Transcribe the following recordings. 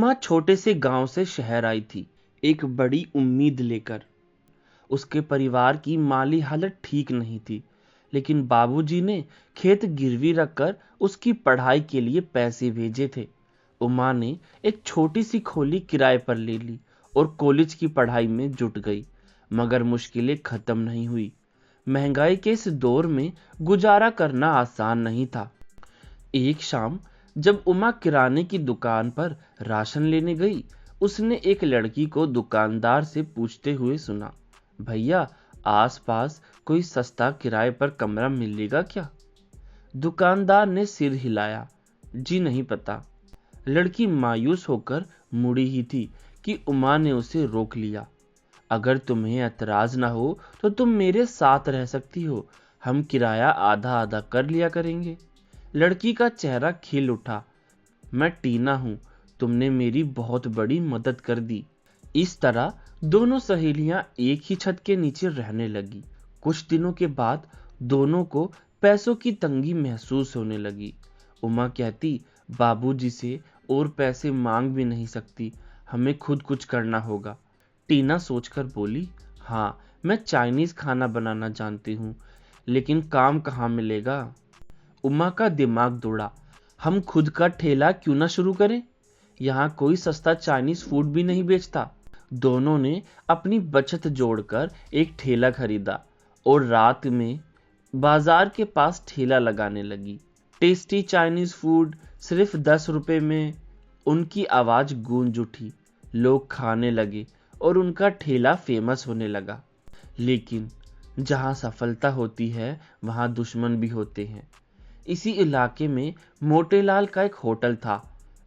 उमा छोटे से गांव से शहर आई थी, एक बड़ी उम्मीद लेकर। उसके परिवार की माली हालत ठीक नहीं थी, लेकिन बाबूजी ने खेत गिरवी रखकर उसकी पढ़ाई के लिए पैसे भेजे थे। उमा ने एक छोटी सी खोली किराए पर ले ली और कॉलेज की पढ़ाई में जुट गई। मगर मुश्किलें खत्म नहीं हुई। महंगाई के इस दौर में गुजारा करना आसान नहीं था। एक शाम जब उमा किराने की दुकान पर राशन लेने गई, उसने एक लड़की को दुकानदार से पूछते हुए सुना, भैया, आसपास कोई सस्ता किराए पर कमरा मिलेगा क्या? दुकानदार ने सिर हिलाया, जी नहीं पता। लड़की मायूस होकर मुड़ी ही थी कि उमा ने उसे रोक लिया। अगर तुम्हें एतराज ना हो तो तुम मेरे साथ रह सकती हो, हम किराया आधा आधा कर लिया करेंगे। लड़की का चेहरा खिल उठा, मैं टीना हूं, तुमने मेरी बहुत बड़ी मदद कर दी। इस तरह दोनों सहेलियां एक ही छत के नीचे रहने लगी। कुछ दिनों के बाद दोनों को पैसों की तंगी महसूस होने लगी। उमा कहती, बाबूजी से और पैसे मांग भी नहीं सकती, हमें खुद कुछ करना होगा। टीना सोचकर बोली, हाँ, मैं चाइनीज खाना बनाना जानती हूँ, लेकिन काम कहाँ मिलेगा? उमा का दिमाग दौड़ा, हम खुद का ठेला क्यों ना शुरू करें? यहाँ कोई सस्ता चाइनीज फूड भी नहीं बेचता। दोनों ने अपनी बचत जोड़कर एक ठेला खरीदा और रात में बाजार के पास ठेला लगाने लगी। टेस्टी चाइनीज फूड सिर्फ 10 रुपए में। उनकी आवाज गूंज उठी, लोग खाने लगे और उनका ठेला फेमस होने लगा। लेकिन जहां सफलता होती है वहां दुश्मन भी होते हैं। इसी इलाके में मोटेलाल का एक होटल था,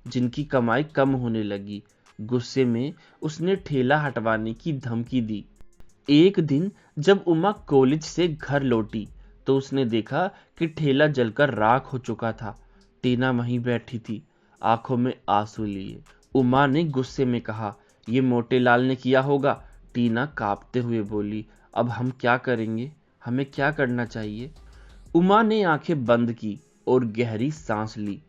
जिनकी कमाई कम होने लगी। गुस्से में उसने ठेला हटवाने की धमकी दी। एक दिन जब उमा कॉलेज से घर लौटी तो उसने देखा कि ठेला जलकर राख हो चुका था। टीना वहीं बैठी थी, आंखों में आंसू लिए। उमा ने गुस्से में कहा, ये मोटेलाल ने किया होगा। टीना कांपते हुए बोली, अब हम क्या करेंगे? हमें क्या करना चाहिए? उमा ने आंखें बंद की और गहरी सांस ली।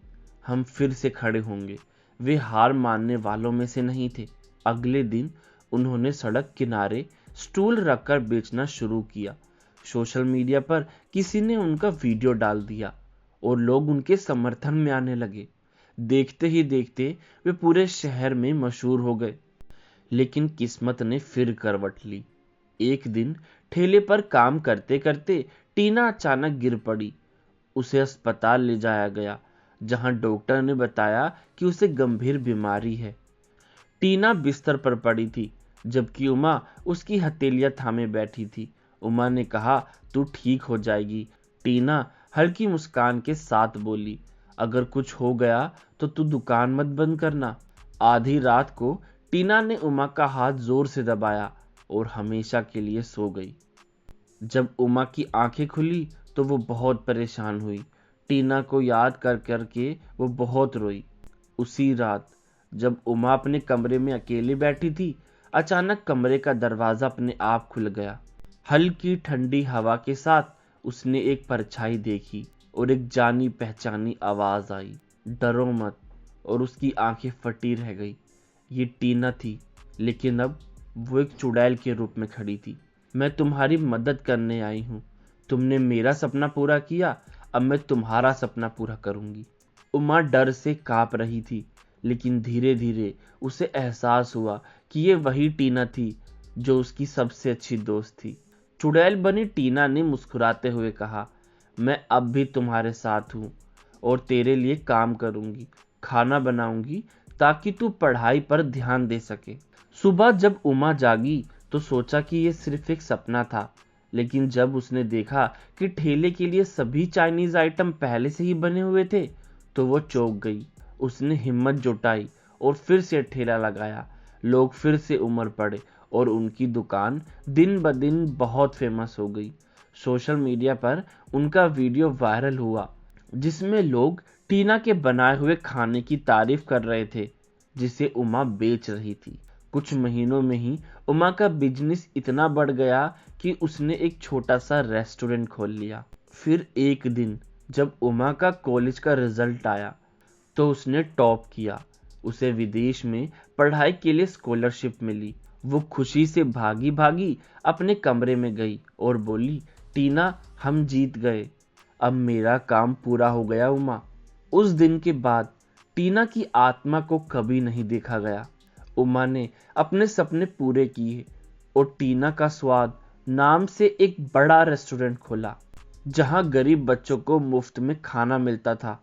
हम फिर से खड़े होंगे। वे हार मानने वालों में से नहीं थे। अगले दिन उन्होंने सड़क किनारे स्टूल रखकर बेचना शुरू किया। सोशल मीडिया पर किसी ने उनका वीडियो डाल दिया और लोग उनके समर्थन में आने लगे। देखते ही देखते वे पूरे शहर में मशहूर हो गए। लेकिन किस्मत ने फिर करवट ली। एक दिन ठेले पर काम करते करते टीना अचानक गिर पड़ी। उसे अस्पताल ले जाया गया, जहां डॉक्टर ने बताया कि उसे गंभीर बीमारी है। टीना बिस्तर पर पड़ी थी, जबकि उमा उसकी हथेलियां थामे बैठी थी। उमा ने कहा, तू ठीक हो जाएगी। टीना हल्की मुस्कान के साथ बोली, अगर कुछ हो गया तो तू दुकान मत बंद करना। आधी रात को टीना ने उमा का हाथ जोर से दबाया और हमेशा के लिए सो गई। जब उमा की आंखें खुली तो वो बहुत परेशान हुई। टीना को याद कर करके वो बहुत रोई। उसी रात जब उमा अपने कमरे में अकेली बैठी थी, अचानक कमरे का दरवाजा अपने आप खुल गया। हल्की ठंडी हवा के साथ उसने एक परछाई देखी और एक जानी पहचानी आवाज आई, डरो मत। और उसकी आंखें फटी रह गई। ये टीना थी, लेकिन अब वो एक चुड़ैल के रूप में खड़ी थी। मैं तुम्हारी मदद करने आई हूँ। तुमने मेरा सपना पूरा किया, अब मैं तुम्हारा सपना पूरा करूंगी। उमा डर से कांप रही थी, लेकिन धीरे धीरे उसे एहसास हुआ कि ये वही टीना थी जो उसकी सबसे अच्छी दोस्त थी। चुड़ैल बनी टीना ने मुस्कुराते हुए कहा, मैं अब भी तुम्हारे साथ हूँ और तेरे लिए काम करूंगी, खाना बनाऊंगी, ताकि तू पढ़ाई पर ध्यान दे सके। सुबह जब उमा जागी तो सोचा कि ये सिर्फ एक सपना था, लेकिन जब उसने देखा कि ठेले के लिए सभी चाइनीज आइटम पहले से ही बने हुए थे तो वो चौंक गई। उसने हिम्मत जुटाई और फिर से ठेला लगाया। लोग फिर से उमड़ पड़े और उनकी दुकान दिन ब दिन बहुत फेमस हो गई। सोशल मीडिया पर उनका वीडियो वायरल हुआ, जिसमें लोग टीना के बनाए हुए खाने की तारीफ कर रहे थे, जिसे उमा बेच रही थी। कुछ महीनों में ही उमा का बिजनेस इतना बढ़ गया कि उसने एक छोटा सा रेस्टोरेंट खोल लिया। फिर एक दिन जब उमा का कॉलेज का रिजल्ट आया तो उसने टॉप किया। उसे विदेश में पढ़ाई के लिए स्कॉलरशिप मिली। वो खुशी से भागी भागी अपने कमरे में गई और बोली, टीना, हम जीत गए। अब मेरा काम पूरा हो गया उमा। उस दिन के बाद टीना की आत्मा को कभी नहीं देखा गया। उमा ने अपने सपने पूरे किए और टीना का स्वाद नाम से एक बड़ा रेस्टोरेंट खोला, जहां गरीब बच्चों को मुफ्त में खाना मिलता था।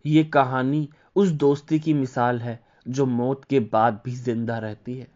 ये कहानी उस दोस्ती की मिसाल है जो मौत के बाद भी जिंदा रहती है।